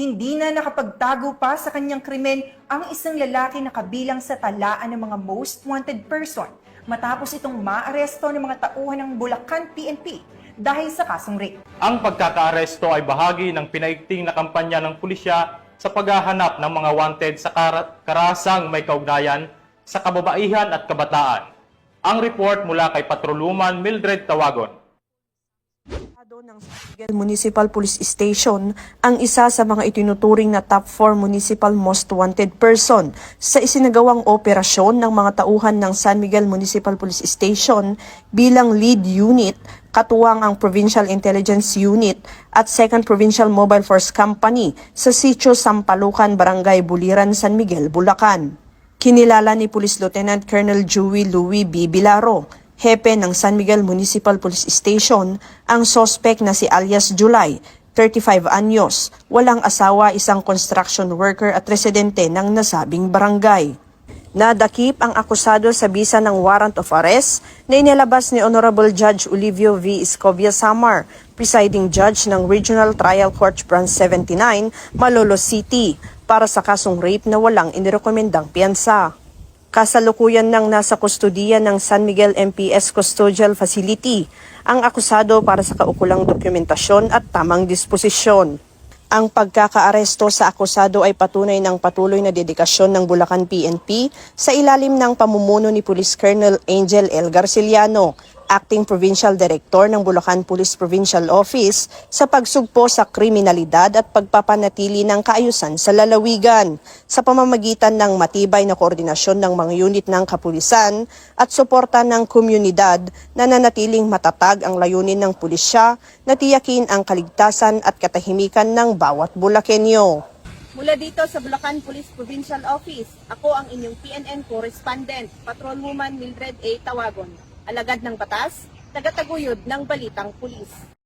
Hindi na nakapagtago pa sa kanyang krimen ang isang lalaki na kabilang sa talaan ng mga most wanted person matapos itong maaresto ng mga tauhan ng Bulacan PNP dahil sa kasong rape. Ang pagkakaaresto ay bahagi ng pinaigting na kampanya ng pulisya sa paghahanap ng mga wanted sa karasang may kaugnayan sa kababaihan at kabataan. Ang report mula kay Patroluman Mildred Tawagon. Ng San Miguel Municipal Police Station ang isa sa mga itinuturing na top 4 municipal most wanted person sa isinagawang operasyon ng mga tauhan ng San Miguel Municipal Police Station bilang lead unit, katuwang ang Provincial Intelligence Unit at 2nd Provincial Mobile Force Company sa Sitio Sampalucan, Barangay Buliran, San Miguel, Bulacan. Kinilala ni Police Lieutenant Colonel Joey Louis B. Bilaro, hepe ng San Miguel Municipal Police Station, ang sospek na si alias July, 35 anyos, walang asawa, isang construction worker at residente ng nasabing barangay. Nadakip ang akusado sa bisa ng warrant of arrest na inilabas ni Honorable Judge Olivio V. Escovia Samar, presiding judge ng Regional Trial Court Branch 79, Malolos City, para sa kasong rape na walang inirekomendang piyansa. Kasalukuyan nang nasa kustudiya ng San Miguel MPS Custodial Facility ang akusado para sa kaukulang dokumentasyon at tamang disposisyon. Ang pagkakaaresto sa akusado ay patunay ng patuloy na dedikasyon ng Bulacan PNP sa ilalim ng pamumuno ni Police Colonel Angel L. Garciliano, Acting Provincial Director ng Bulacan Police Provincial Office, sa pagsugpo sa kriminalidad at pagpapanatili ng kaayusan sa lalawigan sa pamamagitan ng matibay na koordinasyon ng mga unit ng kapulisan at suporta ng komunidad na nanatiling matatag ang layunin ng pulisya na tiyakin ang kaligtasan at katahimikan ng bawat Bulakenyo. Mula dito sa Bulacan Police Provincial Office, ako ang inyong PNN correspondent, Patrolwoman Mildred A. Tawagon. Alagad ng batas, tagataguyod ng balitang pulis.